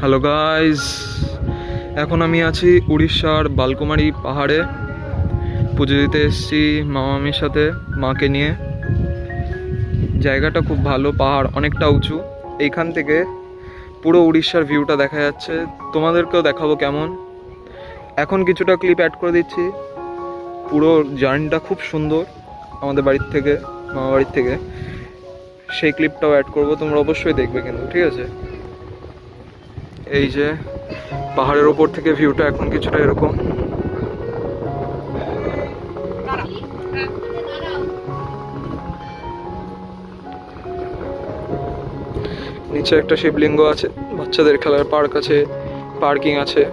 Hello guys, এখন আমি আছি উড়িষ্যার বালকুমারী পাহাড়ে। পুজো দিতে এসেছি মামামির সাথে, মাকে নিয়ে। জায়গাটা খুব ভালো, পাহাড় অনেকটা উঁচু। এইখান থেকে পুরো উড়িষ্যার ভিউটা দেখা যাচ্ছে। তোমাদেরকেও দেখাবো কেমন। এখন কিছুটা ক্লিপ অ্যাড করে দিচ্ছি। পুরো জার্নিটা খুব সুন্দর আমাদের বাড়ির থেকে, মামা বাড়ির থেকে। সেই ক্লিপটাও অ্যাড করবো, তোমরা অবশ্যই দেখবে কিন্তু, ঠিক আছে? এই যে পাহাড়ের ওপর থেকে ভিউটা এখন কিছুটা এরকম। নিচে একটা শিবলিঙ্গ আছে, বাচ্চাদের খেলার পার্ক আছে, পার্কিং আছে।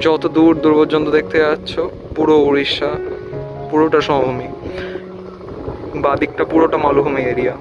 যত দূর দূর পর্যন্ত দেখতে যাচ্ছ পুরো উড়িষ্যা, পুরোটা সমভূমি, বাদিকটা পুরোটা মালভূমি এরিয়া।